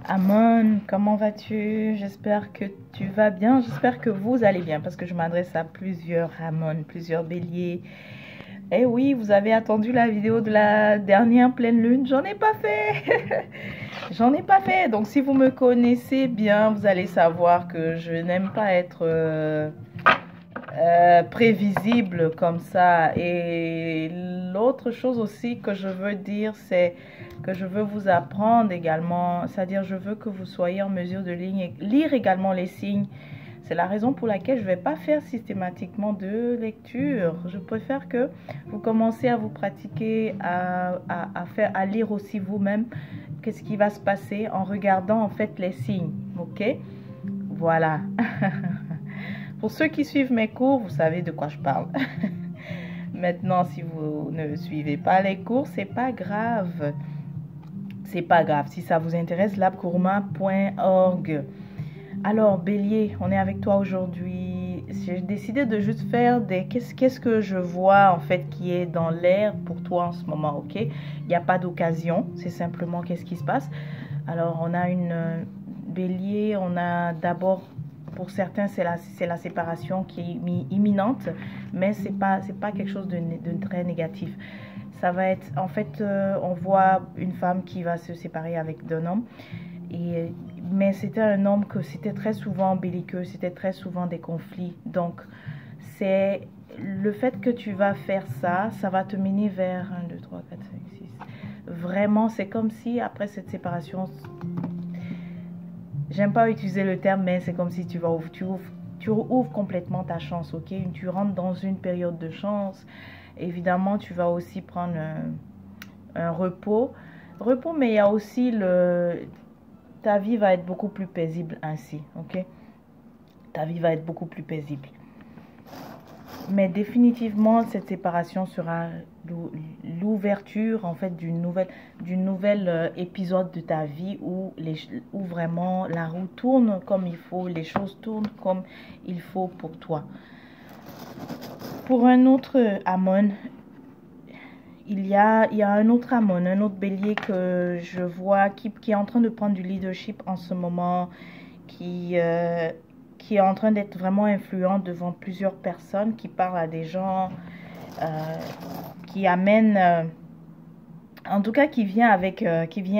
Amon, comment vas-tu? J'espère que tu vas bien. J'espère que vous allez bien parce que je m'adresse à plusieurs Amon, plusieurs béliers. Eh oui, vous avez attendu la vidéo de la dernière pleine lune. J'en ai pas fait. J'en ai pas fait. Donc si vous me connaissez bien, vous allez savoir que je n'aime pas être prévisible comme ça. Et l'autre chose aussi que je veux dire, c'est que je veux vous apprendre également, c'est-à-dire je veux que vous soyez en mesure de lire également les signes. C'est la raison pour laquelle je ne vais pas faire systématiquement de lecture. Je préfère que vous commencez à vous pratiquer, à lire aussi vous-même qu'est-ce qui va se passer en regardant en fait les signes. Ok? Voilà. Pour ceux qui suivent mes cours, vous savez de quoi je parle. Maintenant, si vous ne suivez pas les cours, c'est pas grave. C'est pas grave. Si ça vous intéresse, labgourma.org. Alors, Bélier, on est avec toi aujourd'hui. J'ai décidé de juste faire des... Qu'est-ce que je vois, en fait, qui est dans l'air pour toi en ce moment, ok? Il n'y a pas d'occasion. C'est simplement qu'est-ce qui se passe. Alors, on a une... Bélier, on a d'abord... Pour certains, c'est la séparation qui est imminente, mais c'est pas quelque chose de très négatif. Ça va être, en fait, on voit une femme qui va se séparer avec d'un homme. Mais c'était un homme que c'était très souvent belliqueux, c'était très souvent des conflits. Donc, c'est le fait que tu vas faire ça, ça va te mener vers 1, 2, 3, 4, 5, 6. Vraiment, c'est comme si après cette séparation, j'aime pas utiliser le terme, mais c'est comme si tu ouvres complètement ta chance, ok? Tu rentres dans une période de chance. Évidemment, tu vas aussi prendre un repos. Mais il y a aussi ta vie va être beaucoup plus paisible ainsi, ok? Ta vie va être beaucoup plus paisible. Mais définitivement, cette séparation sera l'ouverture en fait d'une nouvelle épisode de ta vie où vraiment la roue tourne comme il faut, les choses tournent comme il faut pour toi. Pour un autre Amon, il y a un autre Amon, un autre bélier que je vois qui est en train de prendre du leadership en ce moment, qui est en train d'être vraiment influent devant plusieurs personnes, qui parle à des gens, qui amène, en tout cas qui vient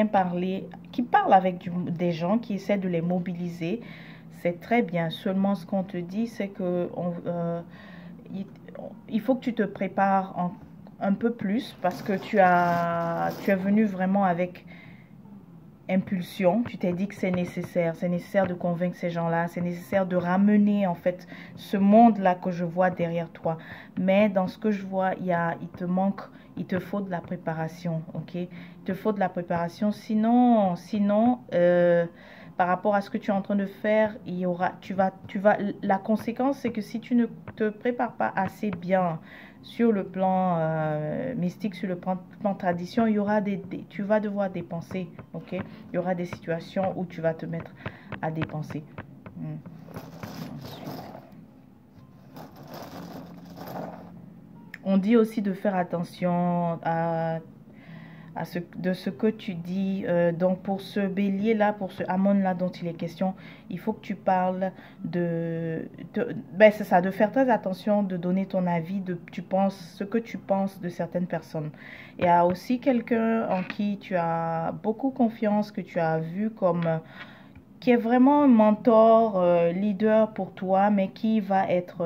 parler, qui parle avec des gens, qui essaie de les mobiliser. C'est très bien. Seulement ce qu'on te dit, c'est que il faut que tu te prépares un peu plus parce que tu es venu vraiment avec impulsion, tu t'es dit que c'est nécessaire de convaincre ces gens-là, c'est nécessaire de ramener en fait ce monde-là que je vois derrière toi. Mais dans ce que je vois, il te faut de la préparation, ok? Il te faut de la préparation, sinon, par rapport à ce que tu es en train de faire, la conséquence c'est que si tu ne te prépares pas assez bien sur le plan mystique, sur le plan tradition, il y aura tu vas devoir dépenser, ok? Il y aura des situations où tu vas te mettre à dépenser. Ensuite, on dit aussi de faire attention de ce que tu dis. Donc pour ce bélier là, pour ce Amon là dont il est question, il faut que tu parles c'est ça, de faire très attention, de donner ton avis, ce que tu penses de certaines personnes. Il y a aussi quelqu'un en qui tu as beaucoup confiance, que tu as vu comme qui est vraiment un mentor, leader pour toi, mais tu vas être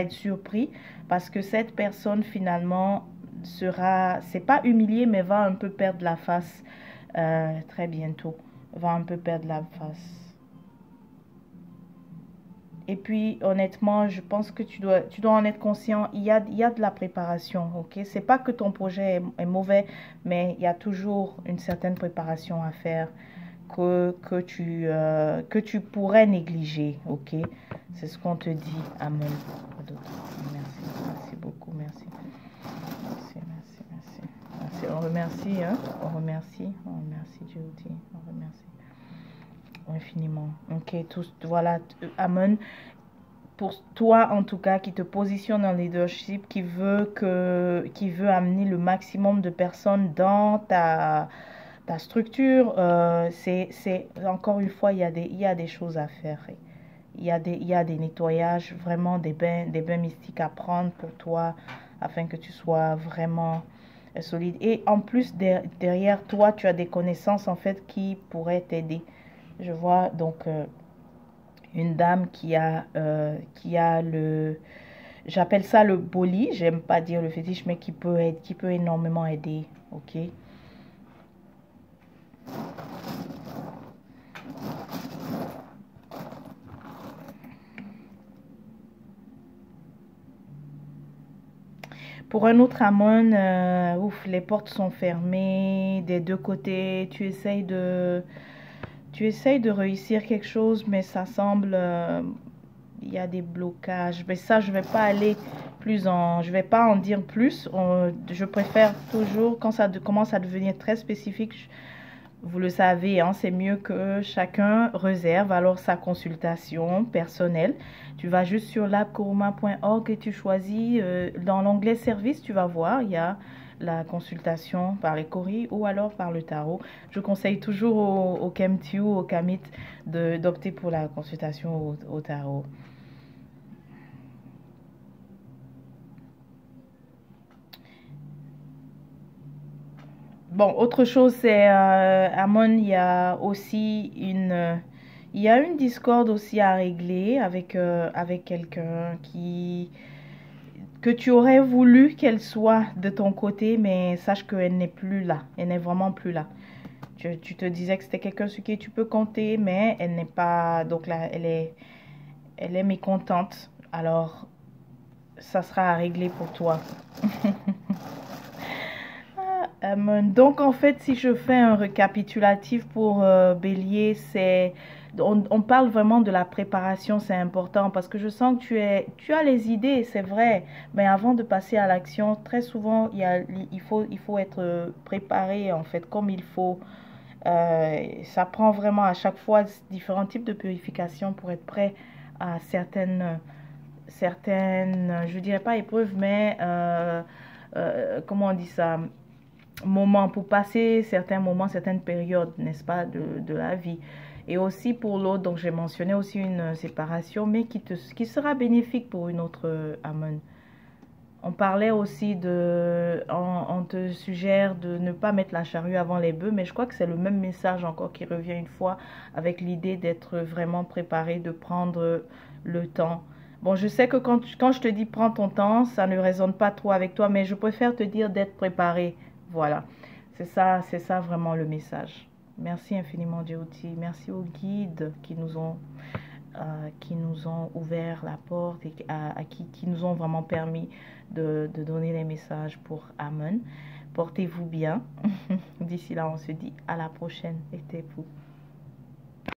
surpris parce que cette personne finalement c'est pas humilié, mais va un peu perdre la face très bientôt. Va un peu perdre la face. Et puis, honnêtement, je pense que tu dois en être conscient. Il y a de la préparation, ok? C'est pas que ton projet est mauvais, mais il y a toujours une certaine préparation à faire que tu pourrais négliger, ok? C'est ce qu'on te dit, Amen. Merci beaucoup, merci. Merci. On remercie, hein? On remercie Jody, on remercie infiniment. Ok, voilà, Amen. Pour toi, en tout cas, qui te positionne en leadership, qui veut amener le maximum de personnes dans ta structure, encore une fois, il y a des choses à faire. Il y a des nettoyages, vraiment des bains mystiques à prendre pour toi afin que tu sois vraiment solide. Et en plus, derrière toi, tu as des connaissances en fait qui pourraient t'aider. Je vois donc une dame qui a le, j'appelle ça le boli, j'aime pas dire le fétiche, mais qui peut énormément aider, ok? Pour un autre Amon, ouf, les portes sont fermées des deux côtés. Tu essayes de réussir quelque chose, mais ça semble, il y a des blocages. Mais ça, je vais pas aller je vais pas en dire plus. Je préfère toujours quand ça commence à devenir très spécifique. Vous le savez, hein, c'est mieux que chacun réserve alors sa consultation personnelle. Tu vas juste sur labkoruma.org et tu choisis dans l'onglet service, tu vas voir, il y a la consultation par les coris ou alors par le tarot. Je conseille toujours au Kemtiu, au Kamit d'opter pour la consultation au tarot. Bon, autre chose, c'est Amon, il y a une discorde aussi à régler avec quelqu'un que tu aurais voulu qu'elle soit de ton côté, mais sache qu'elle n'est plus là. Elle n'est vraiment plus là. Tu te disais que c'était quelqu'un sur qui tu peux compter, mais elle n'est pas, donc là, elle est mécontente. Alors, ça sera à régler pour toi. Donc en fait, si je fais un récapitulatif pour Bélier, on parle vraiment de la préparation, c'est important parce que je sens que tu as les idées, c'est vrai, mais avant de passer à l'action, très souvent il faut être préparé en fait comme il faut. Ça prend vraiment à chaque fois différents types de purification pour être prêt à je dirais pas épreuves, mais comment on dit ça? Moments, pour passer certains moments, certaines périodes, n'est-ce pas, de la vie. Et aussi pour l'autre, donc j'ai mentionné aussi une séparation, mais qui sera bénéfique pour une autre Amon. On parlait aussi on te suggère de ne pas mettre la charrue avant les bœufs, mais je crois que c'est le même message encore qui revient une fois avec l'idée d'être vraiment préparé, de prendre le temps. Bon, je sais que quand je te dis prends ton temps, ça ne résonne pas trop avec toi, mais je préfère te dire d'être préparé. Voilà, c'est ça vraiment le message. Merci infiniment, Jyoti. Merci aux guides qui nous ont ouvert la porte et qui nous ont vraiment permis de donner les messages pour Amon. Portez-vous bien. D'ici là, on se dit à la prochaine. Était vous.